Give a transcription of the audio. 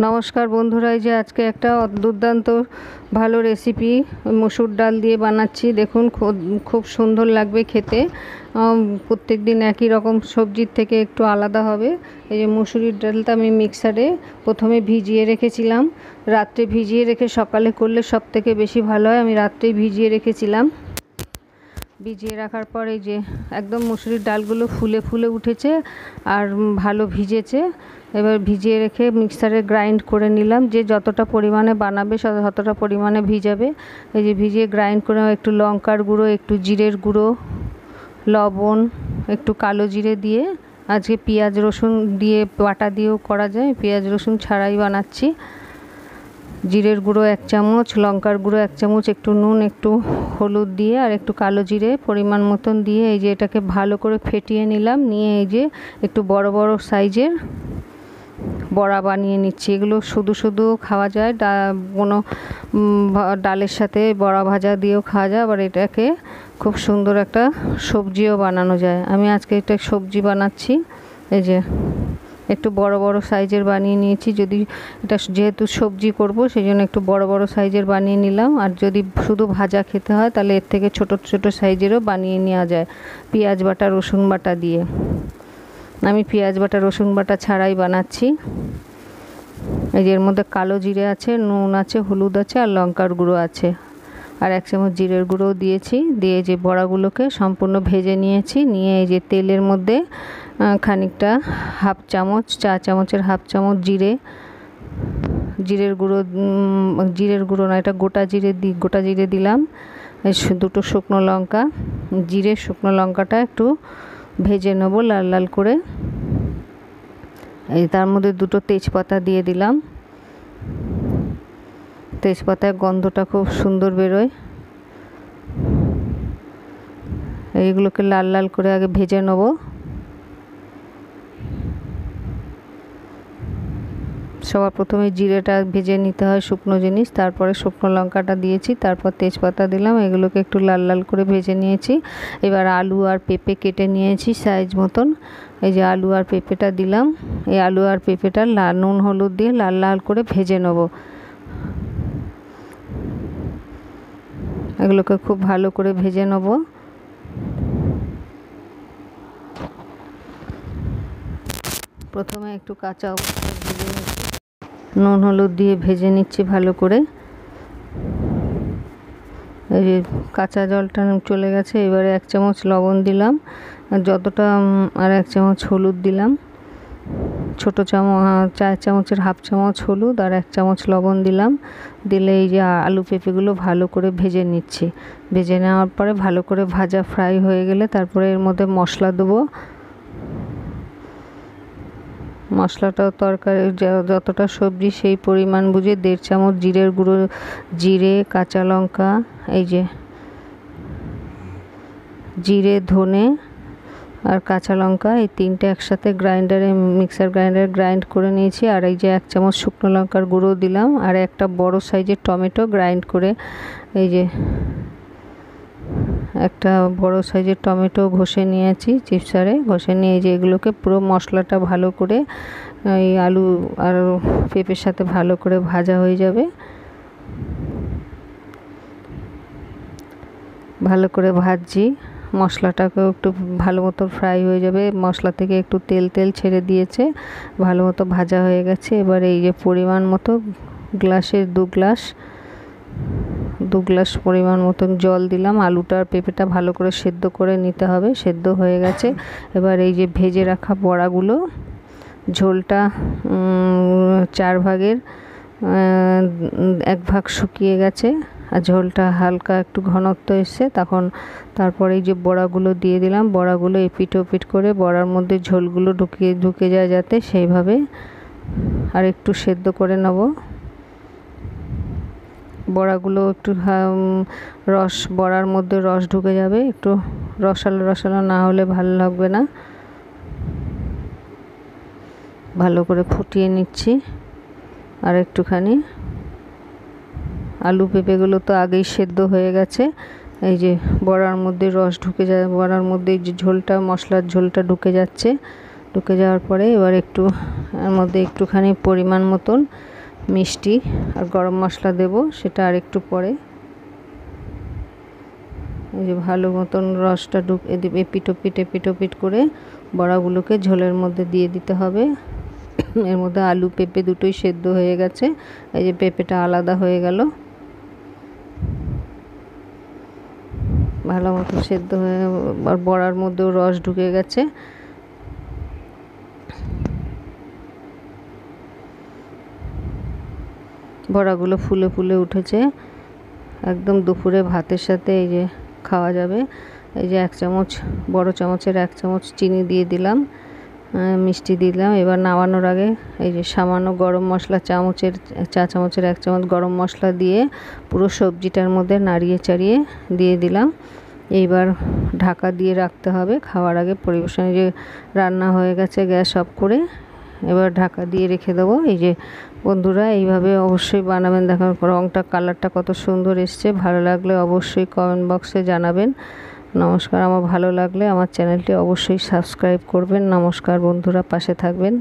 নমস্কার বন্ধুরা, এই যে আজকে একটা দুর্দান্ত ভালো রেসিপি মসুর ডাল দিয়ে বানাচ্ছি। দেখুন খুব সুন্দর লাগবে খেতে। প্রত্যেক দিন একই রকম সবজির থেকে একটু আলাদা হবে। এই যে মুসুরির ডালটা আমি মিক্সারে প্রথমে ভিজিয়ে রেখেছিলাম। রাত্রে ভিজিয়ে রেখে সকালে করলে সব থেকে বেশি ভালো হয়। আমি রাত্রেই ভিজিয়ে রেখেছিলাম। ভিজিয়ে রাখার পর এই যে একদম মুসুরির ডালগুলো ফুলে ফুলে উঠেছে আর ভালো ভিজেছে। এবার ভিজিয়ে রেখে মিক্সারে গ্রাইন্ড করে নিলাম। যে যতটা পরিমাণে বানাবে ততটা পরিমাণে ভিজাবে। এই যে ভিজিয়ে গ্রাইন্ড করে একটু লঙ্কার গুঁড়ো, একটু জিরের গুঁড়ো, লবণ, একটু কালো জিরে দিয়ে, আজকে পেঁয়াজ রসুন দিয়ে বাটা দিয়েও করা যায়, পেঁয়াজ রসুন ছাড়াই বানাচ্ছি। জিরের গুঁড়ো 1 চামচ, লঙ্কার গুঁড়ো 1 চামচ, একটু নুন, একটু হলুদ দিয়ে আর একটু কালো জিরে পরিমাণ মতন দিয়ে এই যে এটাকে ভালো করে ফেটিয়ে নিলাম। নিয়ে এই যে একটু বড় বড় সাইজের বড়া বানিয়ে নিচ্ছি। এগুলো শুধু শুধু খাওয়া যায়, কোনো ডালের সাথে বড়া ভাজা দিয়েও খাওয়া যায়, আবার এটাকে খুব সুন্দর একটা সবজিও বানানো যায়। আমি আজকে এটা সবজি বানাচ্ছি। এই যে একটু বড় বড় সাইজের বানিয়ে নিয়েছি। যদি এটা যেহেতু সবজি করব সেই জন্য একটু বড় বড় সাইজের বানিয়ে নিলাম। আর যদি শুধু ভাজা খেতে হয় তাহলে এর থেকে ছোট ছোট সাইজেরও বানিয়ে নেওয়া যায় পেঁয়াজ বাটা রসুন বাটা দিয়ে। আমি পেঁয়াজ বাটা রসুন বাটা ছাড়াই বানাচ্ছি। এই যে এর মধ্যে কালো জিরে আছে, নুন আছে, হলুদ আছে আর লঙ্কার গুঁড়ো আছে, আর 1 চামচ জিরের গুঁড়োও দিয়েছি। দিয়ে যে বড়াগুলোকে সম্পূর্ণ ভেজে নিয়েছি। নিয়ে এই যে তেলের মধ্যে খানিকটা চা চামচের হাফ চামচ জিরের গুঁড়ো না, এটা গোটা জিরে দিলাম। দুটো শুকনো লঙ্কা, শুকনো লঙ্কাটা একটু ভেজে নেব লাল লাল করে। এই তার মধ্যে দুটো তেজপাতা দিয়ে দিলাম। তেজপাতার গন্ধটা খুব সুন্দর বেরোয়। এইগুলোকে লাল লাল করে আগে ভেজে নেব। সবার প্রথমে জিরেটা ভেজে নিতে হয়, শুকনো জিনিস। তারপরে শুকনো লঙ্কাটা দিয়েছি, তারপর তেজপাতা দিলাম। এগুলোকে একটু লাল লাল করে ভেজে নিয়েছি। এবার আলু আর পেঁপে কেটে নিয়েছি সাইজ মতন। এই যে আলু আর পেঁপেটা দিলাম। এই আলু আর পেঁপেটা নুন হলুদ দিয়ে লাল লাল করে ভেজে নেব। এগুলোকে খুব ভালো করে ভেজে নেব। প্রথমে একটু কাঁচা অবস্থায় ভেজে নিচ্ছি, নুন হলুদ দিয়ে ভেজে নিচ্ছি ভালো করে। এই যে কাঁচা জলটা চলে গেছে। এবারে 1 চামচ লবণ দিলাম, যতটা আর 1 চামচ হলুদ দিলাম। ছোট চামচ 4 চামচের হাফ চামচ হলুদ আর 1 চামচ লবণ দিলাম। দিলে এই যে আলু পেঁপেগুলো ভালো করে ভেজে নিচ্ছি। ভেজে নেওয়ার পরে ভালো করে ভাজা ফ্রাই হয়ে গেলে তারপরে এর মধ্যে মশলা দেবো। মশলাটাও তরকারি যতটা সবজি সেই পরিমাণ বুঝে 1.5 চামচ জিরের গুঁড়ো, জিরে, কাঁচা লঙ্কা, এই যে জিরে, ধনে আর কাঁচা লঙ্কা, এই তিনটে একসাথে মিক্সার গ্রাইন্ডারে গ্রাইন্ড করে নিয়েছি। আর এই যে 1 চামচ শুকনো লঙ্কার গুঁড়ো দিলাম। আর একটা বড় সাইজের টমেটো গ্রাইন্ড করে, এই যে একটা বড় সাইজের টমেটো ঘষে নিয়েছি চিপসারে। ঘষে নিয়ে যে এগুলোকে পুরো মশলাটা ভালো করে এই আলু আর পেঁপের সাথে ভালো করে ভাজা হয়ে যাবে। ভালো করে ভাজছি। মশলাটাকেও একটু ভালো মতো ফ্রাই হয়ে যাবে। মশলা থেকে একটু তেল ছেড়ে দিয়েছে, ভালো মতো ভাজা হয়ে গেছে। এবার এই যে পরিমাণ মতো গ্লাসের 2 গ্লাস পরিমাণ মতন জল দিলাম। আলুটা আর পেঁপেটা ভালো করে সেদ্ধ করে নিতে হবে। সেদ্ধ হয়ে গেছে। এবার এই যে ভেজে রাখা বড়াগুলো, ঝোলটা 4 ভাগের 1 ভাগ শুকিয়ে গেছে আর ঝোলটা হালকা একটু ঘনত্ব এসছে। তারপরে এই যে বড়াগুলো দিয়ে দিলাম। বড়াগুলো এপিট ওপিট করে বড়ার মধ্যে ঝোলগুলো ঢুকে যায় যাতে, সেইভাবে আর একটু সেদ্ধ করে নেব। বড়াগুলো একটু বড়ার মধ্যে রস ঢুকে যাবে, একটু রসালো না হলে ভালো লাগবে না। ভালো করে ফুটিয়ে নিচ্ছি। আর একটুখানি আলু পেঁপেগুলো তো আগেই সেদ্ধ হয়ে গেছে। এই যে বড়ার মধ্যে রস ঢুকে যায়, বড়ার মধ্যে যে ঝোলটা, মশলার ঝোলটা ঢুকে যাচ্ছে। ঢুকে যাওয়ার পরে এবার একটু এর মধ্যে একটুখানি পরিমাণ মতন মিষ্টি আর গরম মশলা দেব, সেটা আর একটু পরে। এই যে ভালো মতন রসটা এপিটোপিট করে বড়াগুলোকে ঝোলের মধ্যে দিয়ে দিতে হবে। এর মধ্যে আলু পেঁপে দুটোই সেদ্ধ হয়ে গেছে, এই যে পেঁপেটা আলাদা হয়ে গেল, ভালো মতো সেদ্ধ হয়ে আর বড়ার মধ্যেও রস ঢুকে গেছে। বড়াগুলো ফুলে ফুলে উঠেছে, একদম দুপুরে ভাতের সাথে এই যে খাওয়া যাবে। এই যে 1 চামচ, বড় চামচের 1 চামচ চিনি দিয়ে দিলাম, মিষ্টি দিলাম। এবার নামানোর আগে এই যে সামান্য গরম মশলা চা চামচের 1 চামচ গরম মশলা দিয়ে পুরো সবজিটার মধ্যে নাড়িয়ে চাড়িয়ে দিয়ে দিলাম। এইবার ঢাকা দিয়ে রাখতে হবে খাওয়ার আগে পরিবেশনে। যে রান্না হয়ে গেছে, গ্যাস অফ করে এবার ঢাকা দিয়ে রেখে দেবো। এই যে বন্ধুরা, এইভাবে অবশ্যই বানাবেন। দেখুন রঙটা, কালারটা কত সুন্দর এসছে। ভালো লাগলে অবশ্যই কমেন্ট বক্সে জানাবেন। নমস্কার। আমার ভালো লাগলে আমার চ্যানেলটি অবশ্যই সাবস্ক্রাইব করবেন। নমস্কার বন্ধুরা, পাশে থাকবেন।